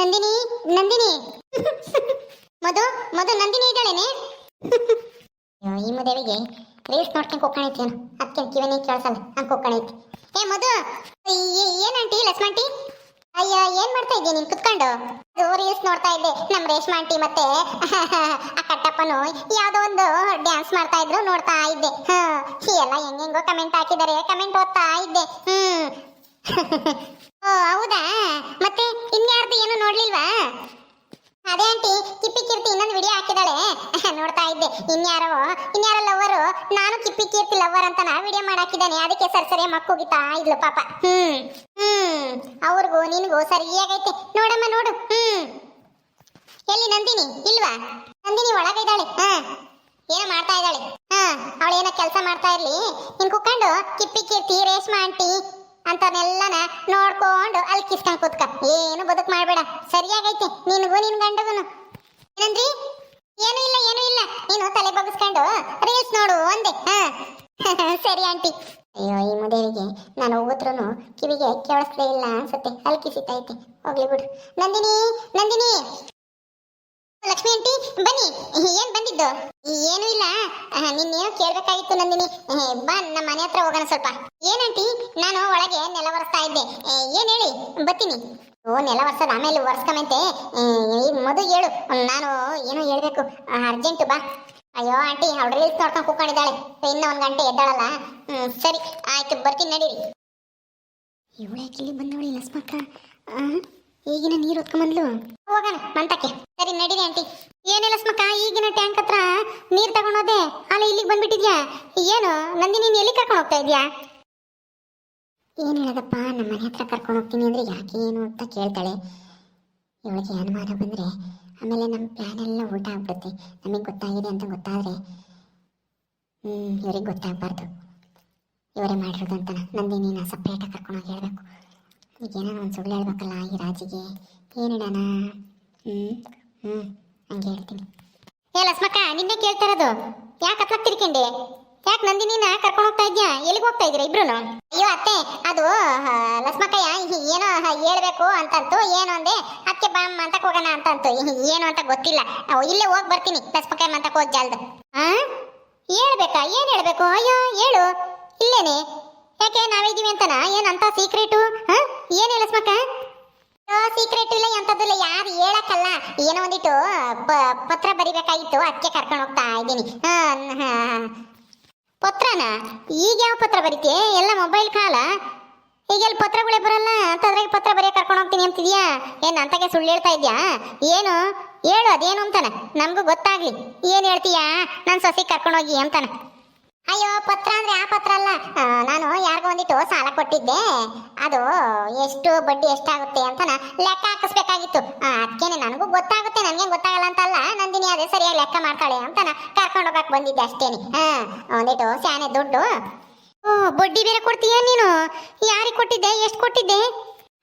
ನಂದಿನಿ ನಂದಿನಿ ಮಧು ಮಧು ನಂದಿನಿ ಇದ್ದಾಳೇನೆ. ಈ ಮದುವೆಗೆ ರೀಲ್ಸ್ ನೋಡ್ಕೊಂಡು ಕೊಕ್ಕಣೈತಿ ಏನು ಅದಕ್ಕೆ ಕಿವನಿ ಕೇಳಿಸಲ್ಲ ಹಂಗೆ ಕೊಕ್ಕಣೈತಿ. ಏ ಮಧು ಏನಂಟಿ ಲಕ್ಷ್ಮಂಟಿ? ಅಯ್ಯ ಏನ್ ಮಾಡ್ತಾ ಇದ್ದೀನಿ ನೀನ್ ಕುತ್ಕೊಂಡು? ರೀಲ್ಸ್ ನೋಡ್ತಾ ಇದ್ದೆ. ನಮ್ ರೇಷ್ಮಾ ಆಂಟಿ ಮತ್ತೆ ಆ ಕಟ್ಟಪ್ಪನು ಯಾವ್ದೋ ಒಂದು ಡ್ಯಾನ್ಸ್ ಮಾಡ್ತಾ ಇದ್ರು ನೋಡ್ತಾ ಇದ್ದೆ. ಎಲ್ಲ ಹೆಂಗೆಂಗೋ ಕಮೆಂಟ್ ಹಾಕಿದ್ದಾರೆ, ಕಮೆಂಟ್ ಓದ್ತಾ ಇದ್ದೆ. ಓ ಹೌದಾ, ಮತ್ತೆ ಇನ್ಯಾರ್ದು ಏನು ನೋಡ್ಲಿಲ್ವಾ? ಅದೇ ಆಂಟಿ ಕಿಪ್ಪಿ ಕೀರ್ತಿ ಇನ್ನೊಂದು ವಿಡಿಯೋ ಹಾಕಿದಾಳೆ ನೋಡ್ತಾ ಇದ್ದೆ. ಇನ್ಯಾರೋ ಲವ್ವರು, ನಾನು ಕಿಪ್ಪಿ ಕೀರ್ತಿ ಲವ್ವರ್ ಅಂತ ವಿಡಿಯೋ ಮಾಡಾಕಿದ್ದಾನೆ. ಅದಕ್ಕೆ ಸರಿ ಮಕ್ಕುಗಿತಾ ಇದ್ಲು ಪಾಪ. ಅವ್ರಿಗೂ ನಿನ್ಗೂ ಸರಿಯಾಗೈತೆ ನೋಡಮ್ಮ ನೋಡು. ಎಲ್ಲಿ ನಂದಿನಿ ಇಲ್ವಾ? ನಂದಿನಿ ಒಳಗಿದ್ದಾಳೆ. ಏನೋ ಮಾಡ್ತಾ ಇದ್ದಾಳೆ. ಅವಳು ಏನೋ ಕೆಲಸ ಮಾಡ್ತಾ ಇರ್ಲಿ, ನೀನ್ ಕುತ್ಕೊಂಡು ಕಿಪ್ಪಿ ಕೀರ್ತಿ ರೇಷ್ಮಾ ಆಂಟಿ ಅಂತನೆಲ್ಲನ ನೋಡ್ಕೊಂಡು ಅಲ್ಲಿ ಕಿಸ್ಕೊಂಡ್ ಕೂತ್ಕ. ಏನು ಬದುಕು ಮಾಡ್ಬೇಡ, ಸರಿಯಾಗೈತೆ ನಿನ್ಗೂ ನಿನ್ ಗಂಡಗುನು. ಏನಂದ್ರಿ? ಏನು ಇಲ್ಲ ನೀನು ತಲೆ ಬಗ್ಗಿಸ್ಕೊಂಡು ರೀಲ್ಸ್ ನೋಡು ಒಂದೇ. ಸರಿ ಆಂಟಿ. ಅಯ್ಯೋ ಈ ಮುದೇವಿಗೆ ನಾನು ಹೋಗುತ್ರು ಕಿವಿಗೆ ಕೇಳಿಸ್ಲೇ ಇಲ್ಲ ಅನ್ಸುತ್ತೆ, ಅಲ್ಲಿ ಕಿಸಿತೈತೆ. ಹೋಗ್ಲಿ ಬಿಡು. ನಂದಿನಿ ನಂದಿನಿ, ಲಕ್ಷ್ಮಿ ಆಂಟಿ ಬನ್ನಿ. ಏನ್ ಬಂದಿದ್ದು? ಏನು ಇಲ್ಲ, ನಿನ್ನೇನು ಕೇಳ್ಬೇಕಾಗಿತ್ತು ನಂದಿನಿ. ಬಾ ನಮ್ಮ ಮನೆ ಹತ್ರ ಹೋಗೋಣ ಸ್ವಲ್ಪ. ಏನಂಟಿ? ನಾನು ಒಳಗೆ ನೆಲ ಒರೆಸ್ತಾ ಇದ್ದೆ. ಏನ್ ಹೇಳಿ, ಬರ್ತೀನಿ. ಓ ನೆಲ ಒರೆಸೋದು ಆಮೇಲೆ ಒರೆಸ್ಕೊಂಬಂತೆ. ಈಗ ಮದು ಹೇಳು, ನಾನು ಏನೋ ಹೇಳ್ಬೇಕು, ಅರ್ಜೆಂಟ್ ಬಾ. ಅಯ್ಯೋ ಆಂಟಿ ಅವಳು ರೀಲ್ಸ್ ನೋಡ್ಕೊಂಡು ಕೂತ್ಕೊಂಡಿದ್ದಾಳೆ, ಇನ್ನ 1 ಗಂಟೆ ಎದ್ದಾಳಲ್ಲ. ಸರಿ ಆಯ್ತು ಬರ್ತೀನಿ ನಡೀರಿ. ಇವಳು ಯಾಕೆ ಇಲ್ಲಿ ಬಂದವಳಿ ಲಸ್ಮಕ್ಕ? ಈಗಿನ ನೀರು ಹೊತ್ಕೊಂಬಂದ್ಲು. ಹೋಗೋಣ ಮಂತಕ್ಕೆ. ಸರಿ ನಡೀರಿ ಆಂಟಿ. ಏನಿಲ್ಲ ಸ್ಮಕ್ಕ, ಈಗಿನ ಟ್ಯಾಂಕ್ ಹತ್ರ ನೀರ್ ತಗೊಂಡೋದೆ, ಅಲ್ಲಿ ಇಲ್ಲಿಗೆ ಬಂದ್ಬಿಟ್ಟಿದ್ಯಾ? ಏನು ನಂದಿನಿ, ನೀನ್ ಎಲ್ಲಿ ಕರ್ಕೊಂಡು ಹೋಗ್ತಾ ಇದ್ಯಾ? ಏನ್ ಹೇಳದಪ್ಪ, ನಮ್ಮ ಮನೆ ಹತ್ರ ಕರ್ಕೊಂಡು ಹೋಗ್ತೀನಿ ಅಂದ್ರೆ ಯಾಕೆ ಏನು ಅಂತ ಕೇಳ್ತಾಳೆ. ಇವಳಿಗೆ ಅನುಮಾನ ಬಂದ್ರೆ ಆಮೇಲೆ ನಮ್ಮ ಪ್ಲಾನ್ ಎಲ್ಲ ಊಟ ಆಗ್ಬಿಡುತ್ತೆ. ನಮಗೆ ಗೊತ್ತಾಗಿದೆ ಅಂತ ಗೊತ್ತಾದ್ರೆ ಇವ್ರಿಗೆ ಗೊತ್ತಾಗಬಾರ್ದು, ಇವರೇ ಮಾಡಿರೋದು ಅಂತ. ನಂದಿನಿನ ಸಪ್ರೇಟಾಗಿ ಕರ್ಕೊಂಡೋಗಿ ಹೇಳ್ಬೇಕು. ಈಗೇನೋ ಒಂದು ಸುಳ್ಳು ಹೇಳ್ಬೇಕಲ್ಲ ಈ ರಾಜಿಗೆ. ಏನಿಡೋಣ? ಹಂಗೆ ಹೇಳ್ತೀನಿ. ಏ ಲಸ್ಮಕ್ಕ, ನಿನ್ನೆ ಕೇಳ್ತಾ ಇರೋದು, ಯಾಕೆ ಹತ್ಲಕ್ ತಿರ್ಕೊಂಡೆ? ಯಾಕೆ ನಂದಿನಿನ ಕರ್ಕೊಂಡು ಹೋಗ್ತಾ ಇದ್ಯಾ? ಎಲ್ಲಿಗೆ ಹೋಗ್ತಾ ಇದ್ದೀರಾ ಇಬ್ರು? ಅಯ್ಯೋ ಅತ್ತೆ, ಅದು ಲಸ್ಮಕ್ಕಯ್ಯ ಏನೋ ಹೇಳ್ಬೇಕು ಅಂತಂತು. ಏನು ಅಂದೆ ಅದಕ್ಕೆ ಬಾ ಮಂತಕ್ಕೆ ಹೋಗೋಣ ಅಂತಂತು. ಏನು ಅಂತ ಗೊತ್ತಿಲ್ಲ, ಇಲ್ಲೇ ಹೋಗಿ ಬರ್ತೀನಿ. ಲಸ್ಮಕ್ಕಯ್ಯ ಮಂತಕ್ಕೆ ಹೋಗಿ ಜಲ್ದು. ಹೇಳ್ಬೇಕಾ? ಏನು ಹೇಳ್ಬೇಕು? ಅಯ್ಯೋ ಹೇಳು, ಇಲ್ಲೇನೆ. ಯಾಕೆ ನಾವಿದ್ದೀವಿ ಅಂತನಾ? ಏನಂತ ಸೀಕ್ರೆಟು? ಏನು ಲಸ್ಮಕ್ಕ? ಸೀಕ್ರೆಟ್ ಇಲ್ಲ ಎಂತದಿಲ್ಲ, ಯಾರು ಹೇಳಕ್ಕಲ್ಲ. ಏನೋ ಒಂದಿಟ್ಟು ಪತ್ರ ಬರಿಬೇಕಾಗಿತ್ತು, ಅದಕ್ಕೆ ಕರ್ಕೊಂಡು ಹೋಗ್ತಾ ಇದ್ದೀನಿ. ಪತ್ರನ? ಈಗ ಯಾವ ಪತ್ರ ಬರೀತೀಯ? ಎಲ್ಲ ಮೊಬೈಲ್ ಕಾಲ, ಈಗೆಲ್ಲ ಪತ್ರಗಳೇ ಬರಲ್ಲ ಅಂತಂದ್ರೆ ಪತ್ರ ಬರೆಯ ಕರ್ಕೊಂಡು ಹೋಗ್ತೀನಿ ಅಂತಿದ್ಯಾ? ಏನ್ ಅಂತಗೆ ಸುಳ್ಳು ಹೇಳ್ತಾ ಇದ್ಯಾ? ಏನು ಹೇಳು, ಅದೇನು ಅಂತಾನ ನಮಗೂ ಗೊತ್ತಾಗ್ಲಿ. ಏನ್ ಹೇಳ್ತೀಯಾ? ನಾನು ಸೊಸಿ ಕರ್ಕೊಂಡೋಗಿ ಅಂತಾನ. ಅಯ್ಯೋ ಪತ್ರ ಅಂದ್ರೆ ಆ ಪತ್ರ ಅಲ್ಲ, ನಾನು ಯಾರಿಗೋ ಒಂದಿಟ್ಟು ಸಾಲ ಕೊಟ್ಟಿದ್ದೆ, ಅದು ಎಷ್ಟು ಬಡ್ಡಿ ಎಷ್ಟಾಗುತ್ತೆ ಅಂತ ಲೆಕ್ಕ ಹಾಕಿಸ್ಬೇಕಾಗಿತ್ತು. ಅದಕ್ಕೇನೆ ನನಗೂ ಗೊತ್ತಾಗುತ್ತೆ, ನನಗೇನು ಗೊತ್ತಾಗಲ್ಲ ಅಂತಲ್ಲ. ನಂದಿನಿ ಅದೇ ಸರಿಯಾಗಿ ಲೆಕ್ಕ ಮಾಡ್ತಾಳೆ ಅಂತ ಕರ್ಕೊಂಡು ಹೋಗಕ್ಕೆ ಬಂದಿದ್ದೆ ಅಷ್ಟೇನೆ. ಒಂದಿಟ್ಟು ಸ್ಯಾನೆ ದುಡ್ಡು. ಓ ಬಡ್ಡಿ ಬೇರೆ ಕೊಡ್ತೀಯ ನೀನು? ಯಾರಿಗೆ ಕೊಟ್ಟಿದ್ದೆ? ಎಷ್ಟು ಕೊಟ್ಟಿದ್ದೆ?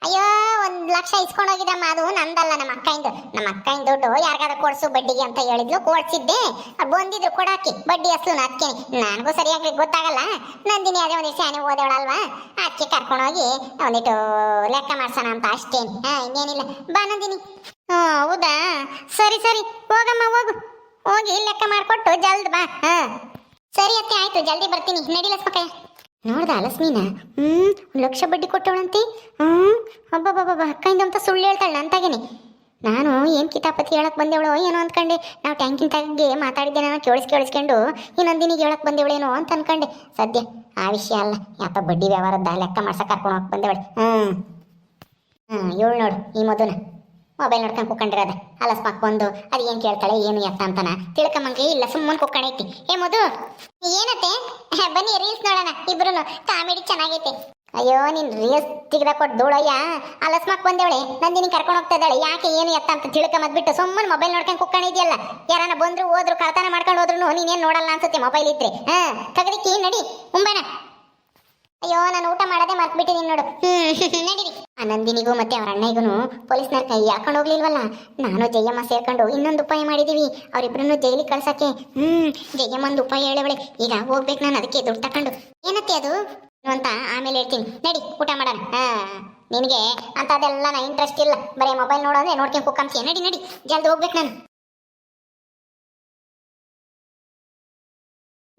ಅಯ್ಯೋ 1 ಲಕ್ಷ ಇಸ್ಕೊಂಡು ಹೋಗಿದ್ದಮ್ಮ, ಅದು ನಂದಲ್ಲ, ನಮ್ಮ ಅಕ್ಕನ ದುಡ್ಡು. ಯಾರಿಗಾದ್ರೂ ಕೊಡ್ಸು ಬಡ್ಡಿಗೆ ಅಂತ ಹೇಳಿದ್ಲು, ಕೊಡ್ಸಿದ್ದೆ. ಬಂದಿದ್ರು ಕೊಡಾಕಿ ಬಡ್ಡಿ ಅಸ್ಲು. ಅದಕ್ಕೆ ನನಗೂ ಸರಿಯಾಗಿ ಗೊತ್ತಾಗಲ್ಲ. ನಂದಿನಿ ಅದೇ ಒಂದಿಟ್ಟು ಸ್ಯಾನೆ ಓದೋಳಲ್ವಾ, ಅದಕ್ಕೆ ಕರ್ಕೊಂಡೋಗಿ ಒಂದಿಟ್ಟು ಲೆಕ್ಕ ಮಾಡ್ಸೋಣ ಅಂತ ಅಷ್ಟೇನು. ಇನ್ನೇನಿಲ್ಲ, ಬಾ ನಂದಿನಿ. ಹೌದಾ, ಸರಿ ಹೋಗಮ್ಮ, ಹೋಗಿ ಲೆಕ್ಕ ಮಾಡಿಕೊಟ್ಟು ಜಲ್ದ್ ಬಾ. ಸರಿ ಅತ್ತೆ ಆಯ್ತು, ಜಲ್ದಿ ಬರ್ತೀನಿ. ನಡಿ ಲಕ್ಷ್ಮಕ್ಕ. ನೋಡ್ದ ಲಕ್ಷ್ಮೀನ? 1 ಲಕ್ಷ ಬಡ್ಡಿ ಕೊಟ್ಟವಳಂತೆ. ಹಬ್ಬಬ್ಬಬ್ಬ, ಅಕ್ಕಯಿಂದ ಅಂತ ಸುಳ್ಳು ಹೇಳ್ತಾಳೆ ಅಂತಾಗೇನೆ. ನಾನು ಏನು ಕಿತಾಪತಿ ಹೇಳಕ್ ಬಂದೇವಳೋ ಏನೋ ಅಂದ್ಕೊಂಡೆ. ನಾವು ಟ್ಯಾಂಕಿನ ತಾಗೆ ಮಾತಾಡಿದ್ದೆ, ನಾನು ಕೇಳಿಸ್ಕೊಂಡು ಇನ್ನೊಂದಿನಿಗೆ ಹೇಳಕ್ ಬಂದೇವಳೇನೋ ಅಂತ ಅನ್ಕೊಂಡೆ. ಸದ್ಯ ಆ ವಿಷಯ ಅಲ್ಲ, ಯಾಪ ಬಡ್ಡಿ ವ್ಯವಹಾರದ ಲೆಕ್ಕ ಮಾಡ್ಸಕ್ಕೆ ಕರ್ಕೊಂಡು ಹೋಗಕ್ಕೆ ಬಂದೇವಳೆ. ಇವಳು ನೋಡು, ಈ ಮದುನ ಮೊಬೈಲ್ ನೋಡ್ಕೊಂಡು ಕುತ್ಕೊಂಡಿರೋದೆ. ಅಲಸ್ಮಾಕ್ ಬಂದು ಅದು ಏನು ಕೇಳ್ತಾಳೆ ಏನು ಎತ್ತ ಅಂತಾನ ತಿಳ್ಕೊಂಬಂಗೆ ಇಲ್ಲ, ಸುಮ್ಮನೆ ಕುತ್ಕೊಂಡೈತಿ. ಏ ಮಧು ಏನತ್ತೆ? ಬನ್ನಿ ರೀಲ್ಸ್ ನೋಡೋಣ ಇಬ್ರು, ಕಾಮಿಡಿ ಚೆನ್ನಾಗೈತೆ. ಅಯ್ಯೋ ನೀನ್ ರೀಲ್ಸ್ ತೆಗೆದ ಕೊಟ್ಟು ಧೂಳಯ್ಯ. ಅಲಸ್ಮಾಕ್ ಬಂದೇವಳೆ, ನಂದಿನಿ ಕರ್ಕೊಂಡು ಹೋಗ್ತಾ ಇದ್ದಾಳೆ. ಯಾಕೆ ಏನು ಎತ್ತ ಅಂತ ತಿಳ್ಕೊಂಬದ್ಬಿಟ್ಟು ಸುಮ್ಮನೆ ಮೊಬೈಲ್ ನೋಡ್ಕೊಂಡು ಕುತ್ಕೊಂಡಿದ್ಯಲ್ಲ. ಯಾರನ್ನ ಬಂದ್ರು ಹೋದ್ರು ಕಳ್ತನ ಮಾಡ್ಕೊಂಡು ಹೋದ್ರು ನೀನೇನು ನೋಡಲ್ಲ ಅನ್ಸುತ್ತೆ ಮೊಬೈಲ್ ಇದ್ರೆ. ತೆಗೆದಿಕ್ಕಿ ನಡಿ ಮುಂಬಾನ. ಅಯ್ಯೋ ನಾನು ಊಟ ಮಾಡೋದೇ ಮರ್ತ್ಬಿಟ್ಟಿದ್ದೀನಿ ನೋಡು. ನಡೀರಿ. ಆ ನಂದಿನಿಗೂ ಮತ್ತೆ ಅವ್ರ ಅಣ್ಣಗೂ ಪೊಲೀಸ್ನವ್ರ ಕೈ ಹಾಕೊಂಡು ಹೋಗ್ಲಿಲ್ವಲ್ಲ, ನಾನು ಜಯಮ್ಮ ಸೇರ್ಕೊಂಡು ಇನ್ನೊಂದು ಉಪಾಯ ಮಾಡಿದೀವಿ. ಅವರಿಬ್ರನ್ನು ಜೈಲಿಗೆ ಕಳ್ಸಕ್ಕೆ. ಜಯಮ್ಮಂದು ಉಪಾಯ ಹೇಳವಳೆ. ಈಗ ಹೋಗ್ಬೇಕು ನಾನು, ಅದಕ್ಕೆ ದುಡ್ಡು ತಕೊಂಡು. ಏನತ್ತೆ ಅದು? ಅಂತ ಆಮೇಲೆ ಹೇಳ್ತೀನಿ. ನಡಿ ಊಟ ಮಾಡೋಣ. ನಿನಗೆ ಅಂತದೆಲ್ಲ ನಾ ಇಂಟ್ರೆಸ್ಟ್ ಇಲ್ಲ, ಬರೀ ಮೊಬೈಲ್ ನೋಡೋ ಅಂದ್ರೆ ನೋಡ್ಕೊಂಡು ಕುಕ್ಕಂಸಿ. ನಡಿ ನಡಿ, ಜಲ್ದಿ ಹೋಗ್ಬೇಕು ನಾನು.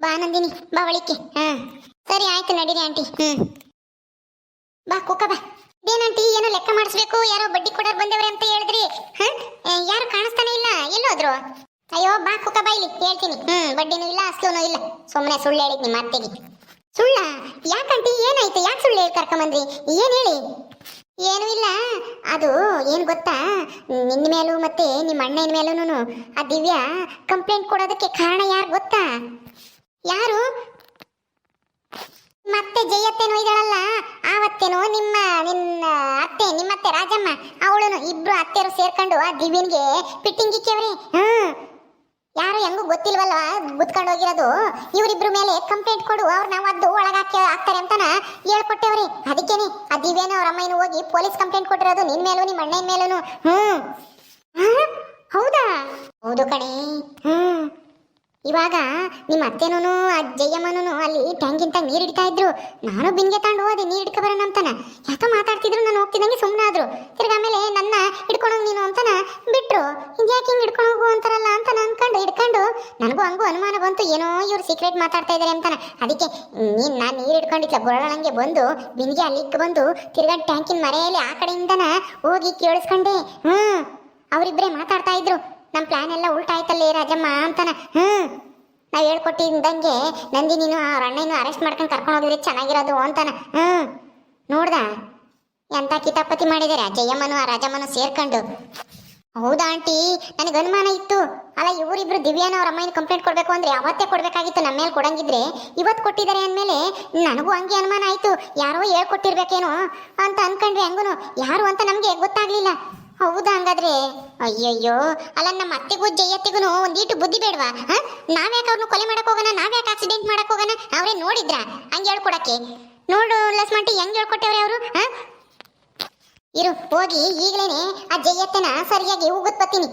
ಬಾ ನಂದಿನಿ, ಬಾ ಒಳಿಕೆ. ಸರಿ ಆಯ್ತು, ನಡೀರಿ ಆಂಟಿ. ಬಾ ಕುಕ್ಕ ಬಾ. ಇದೇನಂಟಿ, ಏನೋ ಲೆಕ್ಕ ಮಾಡಿಸ್ಬೇಕು, ಯಾರೋ ಬಡ್ಡಿ ಕೊಡೋರು ಬಂದವ್ರೆ ಅಂತ ಹೇಳಿದ್ರಿ. ಯಾರು ಕಾಣಿಸ್ತಾನೆ ಇಲ್ಲ, ಎಲ್ಲೋದ್ರು? ಅಯ್ಯೋ ಬಾ ಕುಕ್ಕ ಬಾ, ಇಲ್ಲಿ ಹೇಳ್ತೀನಿ. ಬಡ್ಡಿನೂ ಇಲ್ಲ, ಅಸ್ಲೂನೂ ಇಲ್ಲ. ಸುಮ್ಮನೆ ಸುಳ್ಳು ಹೇಳಿದ್ ನಿಮ್ಮ ಅತ್ತೆಗೆ. ಸುಳ್ಳ? ಯಾಕಂಟಿ, ಏನಾಯ್ತು? ಯಾಕೆ ಸುಳ್ಳು ಹೇಳಿ ಕರ್ಕೊಂಬಂದ್ರಿ? ಏನ್ ಹೇಳಿ? ಏನೂ ಇಲ್ಲ. ಅದು ಏನ್ ಗೊತ್ತಾ, ನಿನ್ನ ಮೇಲೂ ಮತ್ತೆ ನಿಮ್ಮ ಅಣ್ಣನ ಮೇಲೂ ಆ ದಿವ್ಯಾ ಕಂಪ್ಲೇಂಟ್ ಕೊಡೋದಕ್ಕೆ ಕಾರಣ ಯಾರು ಗೊತ್ತಾ? ಯಾರು? ಮತ್ತೆ ಜಯತ್ತೇನೋ ಇದ್ದಾಳಲ್ಲ, ಆವತ್ತೇನೋ ನಿನ್ನ ಅತ್ತೆ ರಾಜಮ್ಮ, ಅವಳು ಇಬ್ರು ಅತ್ತೆರು ಸೇರ್ಕೊಂಡು ಆ ದಿವ್ಯನ್ಗೆ ಪಿಟ್ಟಿಂಗ್ ಇಕ್ಕೇವ್ರಿ. ಯಾರು ಹೆಂಗೂ ಗೊತ್ತಿಲ್ವಲ್ಲ, ಗುದ್ಕೊಂಡು ಹೋಗಿರೋದು. ಇವರಿಬ್ರು ಮೇಲೆ ಕಂಪ್ಲೇಂಟ್ ಕೊಡು, ಅವ್ರು ನಾವು ಅದು ಒಳಗಾಕಿ ಹಾಕ್ತಾರೆ ಅಂತಾನ ಹೇಳ್ಕೊಟ್ಟೇವ್ರಿ. ಅದಕ್ಕೇನೆ ಆ ದಿವ್ಯನ ಅವ್ರ ಅಮ್ಮನ ಹೋಗಿ ಪೊಲೀಸ್ ಕಂಪ್ಲೇಂಟ್ ಕೊಟ್ಟಿರೋದು, ನಿನ್ ಮೇಲೂ ನಿಮ್ಮ ಅಣ್ಣನ ಮೇಲೂ. ಹೌದಾ? ಹೌದು ಕಣೆ. ಇವಾಗ ನಿಮ್ಮ ಅತ್ತೆನೂ ಅಜ್ಜಯ್ಯಮ್ಮನೂ ಅಲ್ಲಿ ಟ್ಯಾಂಕಿಂತ ನೀರು ಹಿಡ್ತಾ ಇದ್ರು. ನಾನು ಬಿನ್ಗೆ ತಗೊಂಡು ಹೋದೆ ನೀರು ಹಿಡ್ಕೊ ಬರೋಣ ಅಂತಾನ. ಯಾಕ ಮಾತಾಡ್ತಿದ್ರು, ನಾನು ಹೋಗ್ತಿದ್ದಂಗೆ ಸುಮ್ಮನೆ ಆದ್ರು. ತಿರ್ಗ ಆಮೇಲೆ ನನ್ನ ಹಿಡ್ಕೊಂಡೋಗಿ ನೀನು ಅಂತಾನ ಬಿಟ್ರು. ಇದ್ಯಾಕೆ ಹಿಂಗೆ ಹಿಡ್ಕೊಂಡು ಹೋಗು ಅಂತಾರಲ್ಲ ಅಂತ ಅನ್ಕೊಂಡು ಹಿಡ್ಕೊಂಡು ನನಗೂ ಹಂಗೂ ಅನುಮಾನ ಬಂತು, ಏನೋ ಇವ್ರು ಸೀಕ್ರೆಟ್ ಮಾತಾಡ್ತಾ ಇದಾರೆ ಅಂತಾನ. ಅದಕ್ಕೆ ನಾನು ನೀರು ಹಿಡ್ಕೊಂಡಿದ್ಲ ಗೊರಳಂಗೆ ಬಂದು ಬಿನ್ಗೆ ಅಲ್ಲಿಗೆ ಬಂದು ತಿರ್ಗಾ ಟ್ಯಾಂಕಿನ ಮರೆಯಲ್ಲಿ ಆ ಕಡೆಯಿಂದನ ಹೋಗಿ ಕೇಳಿಸ್ಕೊಂಡೆ. ಅವರಿಬ್ಬರೇ ಮಾತಾಡ್ತಾ ಇದ್ರು. ನಮ್ಮ ಪ್ಲಾನ್ ಎಲ್ಲ ಉಲ್ಟಾ ಆಯ್ತಲ್ಲೇ ರಾಜಮ್ಮ ಅಂತಾನ. ನಾವ್ ಹೇಳ್ಕೊಟ್ಟಿದ್ದಂಗೆ ನಂದಿನಿನು ಅವ್ರ ಅಣ್ಣನೂ ಅರೆಸ್ಟ್ ಮಾಡ್ಕೊಂಡು ಕರ್ಕೊಂಡು ಹೋಗಿದ್ರೆ ಚೆನ್ನಾಗಿರೋದು ಅಂತಾನ. ನೋಡ್ದ ಎಂತ ಕಿತಾಪತಿ ಮಾಡಿದಾರೆ ಜಯಮ್ಮನು ಆ ರಾಜಮ್ಮನು ಸೇರ್ಕೊಂಡು. ಹೌದಾ ಆಂಟಿ, ನನಗೆ ಅನುಮಾನ ಇತ್ತು. ಅಲ್ಲ, ಇವರಿಬ್ರು ದಿವ್ಯಾನ ಅವ್ರ ಅಮ್ಮನ ಕಂಪ್ಲೇಂಟ್ ಕೊಡ್ಬೇಕು ಅಂದ್ರೆ ಅವತ್ತೇ ಕೊಡ್ಬೇಕಾಗಿತ್ತು. ನಮ್ಮ ಮೇಲೆ ಕೊಡಂಗಿದ್ರೆ ಇವತ್ತು ಕೊಟ್ಟಿದ್ದಾರೆ ಅಂದಮೇಲೆ ನನಗೂ ಹಂಗೆ ಅನುಮಾನ ಆಯ್ತು, ಯಾರೋ ಹೇಳ್ಕೊಟ್ಟಿರ್ಬೇಕೇನೋ ಅಂತ ಅನ್ಕೊಂಡ್ರೆ. ಹಂಗೂನು ಯಾರು ಅಂತ ನಮ್ಗೆ ಗೊತ್ತಾಗ್ಲಿಲ್ಲ. ಹೌದಾ? ಹಂಗಾದ್ರೆ ಅಯ್ಯಯ್ಯೋ, ಅಲ್ಲ ನಮ್ಮ ಅತ್ತೆಗೂ ಜಯತ್ತಿಗೂ ಒಂದೀಟು ಬುದ್ಧಿ ಬೇಡವಾ? ನಾವ್ಯಾಕೆ ಅವ್ರನ್ನ ಕೊಲೆ ಮಾಡಕ್ ಹೋಗೋಣ? ನಾವ್ಯಾಕೆ ಆಕ್ಸಿಡೆಂಟ್ ಮಾಡಕ್ ಹೋಗೋಣ? ಅವ್ರೇ ನೋಡಿದ್ರ ಹಂಗೆ ಹೇಳ್ಕೊಡಕ್ಕೆ? ನೋಡು ಲಕ್ಷ್ಮಂಟಿ, ಹೆಂಗ್ ಹೇಳ್ಕೊಟ್ಟವ್ರೆ ಅವರು. ಇರು, ಹೋಗಿ ಈಗಲೇನೆ ಆ ಜಯತ್ತನ ಸರಿಯಾಗಿ ಉಗುತ್ ಬತ್ತೀನಿ.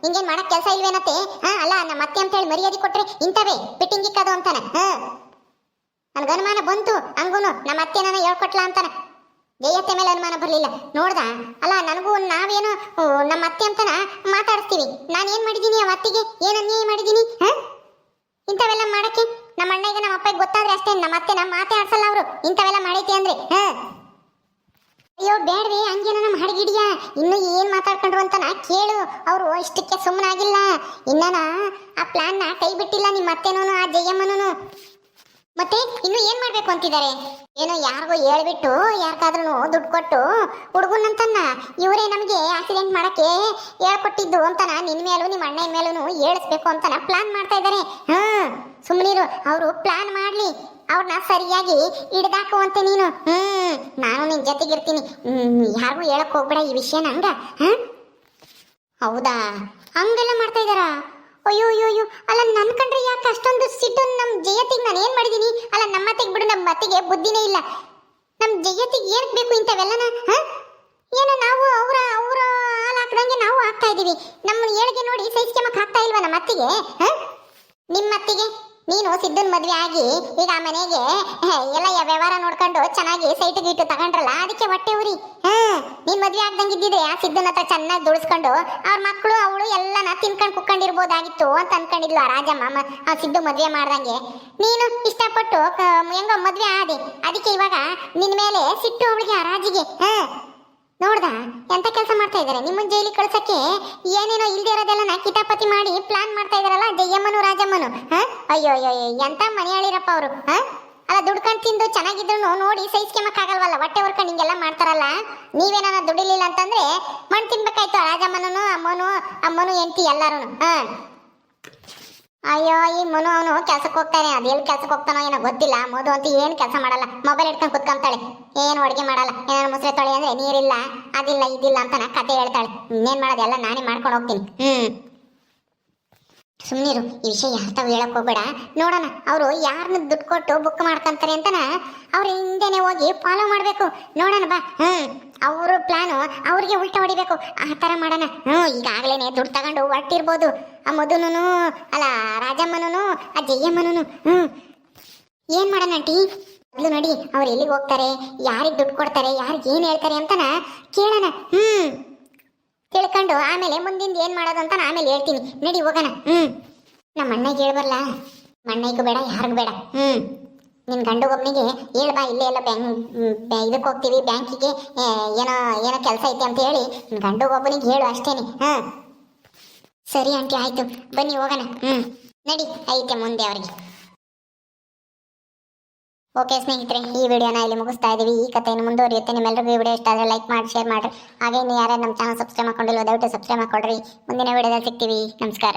ಹಿಂಗೇನ್ ಮಾಡಕ್ ಕೆಲಸ ಇಲ್ವೇನತ್ತೆ? ಅಲ್ಲ, ನಮ್ಮ ಅತ್ತೆ ಅಂತ ಹೇಳಿ ಮರ್ಯಾದೆ ಕೊಟ್ರೆ ಇಂತವೇ ಪಿಟ್ಟಿಂಗ್ ಇಕ್ಕದು ಅಂತಾನ. ನನ್ಗ ಅನುಮಾನ ಬಂತು, ಹಂಗೂನು ನಮ್ಮ ಅತ್ತೆ ನನ್ನ ಹೇಳ್ಕೊಟ್ಲ ಅಂತಾನ. ಜಯತ್ತೆ ಮೇಲೆ ಅನುಮಾನ ಬರ್ಲಿಲ್ಲ. ನೋಡ್ದ? ಅಲ್ಲ, ನನಗೂ ನಾವೇನು ನಮ್ಮ ಅತ್ತೆ ಅಂತನ ಮಾತಾಡಿಸ್ತೀವಿ. ನಾನು ಏನ್ ಮಾಡಿದೀನಿ? ಆ ಅತ್ತಿಗೆ ಏನ್ ಅನ್ಯಾಯ ಮಾಡಿದೀನಿ? ಇಂಥವೆಲ್ಲ ಮಾಡಕ್ಕೆ ನಮ್ಮ ಅಣ್ಣಗೆ ನಮ್ಮ ಅಪ್ಪಗೆ ಗೊತ್ತಾದ್ರೆ ಅಷ್ಟೇ. ನಮ್ಮ ಅತ್ತೆ ನಮ್ಮ ಮಾತೇ ಆಡ್ಸಲ್ಲ ಅವರು, ಇಂಥವೆಲ್ಲ ಮಾಡೈತಿ ಅಂದ್ರೆ. ಅಯ್ಯೋ ಬೇಡ್ರಿ, ಹಂಗೇನ ನಮ್ಮ ಹಡಗಿಡಿಯ ಇನ್ನು ಏನ್ ಮಾತಾಡ್ಕೊಂಡ್ರು ಅಂತನ ಕೇಳು. ಅವರು ಇಷ್ಟಕ್ಕೆ ಸುಮ್ಮನಾಗಿಲ್ಲ, ಇನ್ನನ ಆ ಪ್ಲಾನ್ ನ ಕೈ ಬಿಟ್ಟಿಲ್ಲ ನಿಮ್ಮ ಅತ್ತೆನೂ ಆ ಜಯಮ್ಮನೂ. ಮತ್ತೆ ಇನ್ನು ಏನ್ ಮಾಡ್ಬೇಕು ಅಂತಿದ್ದಾರೆ? ಏನೋ ಯಾರಿಗೋ ಹೇಳ್ಬಿಟ್ಟು ಯಾರಿಗಾದ್ರೂ ದುಡ್ಡು ಕೊಟ್ಟು ಹುಡುಗನಂತನ್ನ ಇವರೇ ನಮಗೆ ಆಕ್ಸಿಡೆಂಟ್ ಮಾಡಕ್ಕೆ ಹೇಳ್ಕೊಟ್ಟಿದ್ದು ಅಂತಾನ ನಿನ್ ಮೇಲೂ ನಿಮ್ಮ ಅಣ್ಣನ ಮೇಲೂ ಹೇಳಿಸ್ಬೇಕು ಅಂತಾನ ಪ್ಲಾನ್ ಮಾಡ್ತಾ ಇದ್ದಾರೆ. ಸುಮ್ಮನಿರು, ಅವರು ಪ್ಲಾನ್ ಮಾಡ್ಲಿ, ಅವ್ರನ್ನ ಸರಿಯಾಗಿ ಹಿಡ್ದಾಕುವಂತೆ ನೀನು. ನಾನು ನಿನ್ ಜೊತೆಗಿರ್ತೀನಿ, ಯಾರಿಗೂ ಹೇಳಕ್ ಹೋಗ್ಬೇಡ ಈ ವಿಷಯನ. ಹಂಗ? ಹೌದಾ? ಹಂಗೆಲ್ಲ ಮಾಡ್ತಾ ಇದ್ದಾರಾ? ಅಯ್ಯೋ ಅಯ್ಯೋ ಅಯ್ಯೋ, ಅಲ್ಲ ನನ್ ಕಂಡ್ರೆ ಯಾಕೆ ಅಷ್ಟೊಂದು ಸಿಟ್ಟು? ನಮ್ ಜಯತಿಗೆ ನಾನು ಏನ್ ಮಾಡಿದೀನಿ? ಅಲ್ಲ, ನಮ್ಮ ಅತ್ತೆಗೆ ಬಿಡು, ನಮ್ಮ ಅತ್ತೆಗೆ ಬುದ್ಧಿನೇ ಇಲ್ಲ. ನಮ್ ಜಯತಿಗೆ ಏನಕ್ ಬೇಕು ಇಂಥವೆಲ್ಲನ? ಏನೋ ನಾವು ಅವರ ಹಾಲು ಹಾಕ್ದಂಗೆ ನಾವು ಹಾಕ್ತಾ ಇದೀವಿ. ನಮ್ಮ ಏಳಿಗೆ ನೋಡಿ ಸೈಸ್ಕೆಮಕ್ ಹಾಕ್ತಾ ಇಲ್ವಾ ನಮ್ಮ ಅತ್ತಿಗೆ? ನಿಮ್ಮ ಅತ್ತಿಗೆ ನೀನು ಸಿದ್ದನ್ ಮದ್ವೆ ಆಗಿ ಈಗ ಆ ಮನೆಗೆ ಎಲ್ಲ ವ್ಯವಹಾರ ನೋಡ್ಕೊಂಡು ಚೆನ್ನಾಗಿ ಸೈಟ್ ಗೀಟು ತಗೊಂಡ್ರಲ್ಲ, ಅದಕ್ಕೆ ಹೊಟ್ಟೆ ಉರಿ. ನೀನ್ ಮದ್ವೆ ಆಗ್ದಂಗಿದ್ದಿದ್ರೆ ಆ ಸಿದ್ದನ ಹತ್ರ ಚೆನ್ನಾಗಿ ದುಡಿಸ್ಕೊಂಡು ಅವ್ರ ಮಕ್ಕಳು ಅವಳು ಎಲ್ಲನ ತಿನ್ಕೊಂಡು ಕುಕ್ಕೊಂಡಿರ್ಬೋದಾಗಿತ್ತು ಅಂತ ಅನ್ಕೊಂಡಿದ್ಲು ಆ ರಾಜಮ್ಮ. ಆ ಸಿದ್ದು ಮದ್ವೆ ಮಾಡ್ದಂಗೆ ನೀನು ಇಷ್ಟಪಟ್ಟು ಹೆಂಗೋ ಮದ್ವೆ ಆದೆ, ಅದಕ್ಕೆ ಇವಾಗ ನಿನ್ ಮೇಲೆ ಸಿಟ್ಟು ಅವಳಿಗೆ, ಆ ರಾಜಿಗೆ. ನೋಡ್ದ ಎಂತ ಕೆಲಸ ಮಾಡ್ತಾ ಇದಾರೆ? ನಿಮ್ಮನ್ ಜೈಲಿಗೆ ಕಳ್ಸಕ್ಕೆ ಏನೇನೋ ಇಲ್ದೇ ಇರೋದೆಲ್ಲ ಕಿತಾಪತಿ ಮಾಡಿ ಪ್ಲಾನ್ ಮಾಡ್ತಾ ಇದಾರಲ್ಲ ಜಯಮ್ಮನು ರಾಜಮ್ಮನು. ಅಯ್ಯೋ ಅಯ್ಯೋ, ಎಂತ ಮನೆ ಹೇಳಿರಪ್ಪ ಅವರು. ಅಲ್ಲ, ದುಡ್ಕೊಂಡು ತಿಂದು ಚೆನ್ನಾಗಿದ್ರು ನೋಡಿ ಸಹಿಸ್ಕೆಮಕ್ಕಾಗಲ್ವಲ್ಲ, ಹೊಟ್ಟೆ ಹೊರ್ಕೊಂಡು ಹಿಂಗೆಲ್ಲ ಮಾಡ್ತಾರಲ್ಲ. ನೀವೇನ ದುಡಿಲಿಲ್ಲ ಅಂತಂದ್ರೆ ಮಣ್ಣು ತಿನ್ಬೇಕಾಯ್ತು ರಾಜಮ್ಮನೂ ಅಮ್ಮನು ಎಂಟಿ ಎಲ್ಲಾರು. ಅಯ್ಯೋ, ಈ ಮನು ಅವನು ಕೆಲ್ಸಕ್ಕೆ ಹೋಗ್ತಾನೆ, ಅದು ಎಲ್ಲಿ ಕೆಲ್ಸಕ್ಕೆ ಹೋಗ್ತಾನೋ ಏನೋ ಗೊತ್ತಿಲ್ಲ. ಮೋದು ಅಂತ ಏನು ಕೆಲಸ ಮಾಡಲ್ಲ, ಮೊಬೈಲ್ ಇಟ್ಕೊಂಡು ಕುತ್ಕೊಂತಾಳೆ, ಏನು ಅಡುಗೆ ಮಾಡಲ್ಲ. ಏನಾದ್ರು ಮುಸ್ರೆ ತೊಳೆ ಅಂದ್ರೆ ನೀರಿಲ್ಲ, ಅದಿಲ್ಲ ಇದಿಲ್ಲ ಅಂತಾನ ಕತೆ ಹೇಳ್ತಾಳೆ. ಇನ್ನೇನ್ ಮಾಡೋದು, ಎಲ್ಲ ನಾನೇ ಮಾಡ್ಕೊಂಡು ಹೋಗ್ತೀನಿ. ಸುಮ್ಮನಿರು, ಈ ವಿಷಯ ಯಾರ್ತಾವ್ ಹೇಳಕ್ ಹೋಗ್ಬೇಡ. ನೋಡೋಣ ಅವ್ರು ಯಾರನ್ನ ದುಡ್ಡು ಕೊಟ್ಟು ಬುಕ್ ಮಾಡ್ಕೊಂತಾರೆ ಅಂತನ ಅವ್ರ ಹಿಂದೆನೆ ಹೋಗಿ ಫಾಲೋ ಮಾಡ್ಬೇಕು. ನೋಡೋಣ ಬಾ. ಅವ್ರ ಪ್ಲಾನು ಅವ್ರಿಗೆ ಉಲ್ಟಾ ಹೊಡಿಬೇಕು, ಆ ತರ ಮಾಡೋಣ. ಈಗಾಗ್ಲೇನೆ ದುಡ್ಡು ತಗೊಂಡು ಹೊರಟಿರ್ಬೋದು ಆ ಮಧುನೂ, ಅಲ್ಲ ರಾಜಮ್ಮನೂ ಆ ಜಯಮ್ಮನೂ. ಏನ್ ಮಾಡೋಣ ಆಂಟಿ? ಮೊದಲು ನೋಡಿ ಅವ್ರು ಎಲ್ಲಿಗೆ ಹೋಗ್ತಾರೆ, ಯಾರಿಗೆ ದುಡ್ಡು ಕೊಡ್ತಾರೆ, ಯಾರಿಗೆ ಏನು ಹೇಳ್ತಾರೆ ಅಂತನ ಕೇಳೋಣ. ತಿಳ್ಕೊಂಡು ಆಮೇಲೆ ಮುಂದಿಂದ ಏನು ಮಾಡೋದು ಅಂತ ಆಮೇಲೆ ಹೇಳ್ತೀನಿ. ನಡಿ ಹೋಗೋಣ. ನಮ್ಮ ಅಣ್ಣಗೆ ಹೇಳ್ಬರ್ಲ. ಅಣ್ಣಗೂ ಬೇಡ, ಯಾರಿಗೂ ಬೇಡ. ನಿನ್ನ ಗಂಡುಗೊಬ್ಬನಿಗೆ ಹೇಳ್ಬಾ, ಇಲ್ಲೇ ಎಲ್ಲ ಇದಕ್ಕೆ ಹೋಗ್ತೀವಿ ಬ್ಯಾಂಕಿಗೆ, ಏನೋ ಏನೋ ಕೆಲಸ ಐತೆ ಅಂತ ಹೇಳಿ ನಿನ್ನ ಗಂಡುಗೊಬ್ಬನಿಗೆ ಹೇಳು ಅಷ್ಟೇನೆ. ಸರಿ ಆಂಟಿ, ಆಯಿತು, ಬನ್ನಿ ಹೋಗೋಣ. ನಡಿ, ಐತೆ ಮುಂದೆ ಅವ್ರಿಗೆ. ಓಕೆ ಸ್ನೇಹಿತರೆ, ಈ ವಿಡಿಯೋನ ಇಲ್ಲಿ ಮುಗಿಸ್ತಾ ಇದ್ದೀವಿ. ಈ ಕಥೆಯನ್ನು ಮುಂದುವರಿಯುತ್ತೆ. ನಿಮ್ಮೆಲ್ಲರಿಗೂ ಈ ವಿಡಿಯೋ ಇಷ್ಟ ಆದರೆ ಲೈಕ್ ಮಾಡಿ, ಶೇರ್ ಮಾಡಿರಿ. ಹಾಗೆ ಇನ್ನು ಯಾರ್ಯಾರು ನಮ್ಮ ಚಾನಲ್ ಸಬ್ಸ್ಕ್ರೈಬ್ ಮಾಡ್ಕೊಂಡಿಲ್ಲ ದಯವಿಟ್ಟು ಸಬ್ಸ್ಕ್ರೈಬ್ ಮಾಡ್ಕೊಳ್ರಿ. ಮುಂದಿನ ವಿಡಿಯೋದಲ್ಲಿ ಸಿಗ್ತೀವಿ. ನಮಸ್ಕಾರ.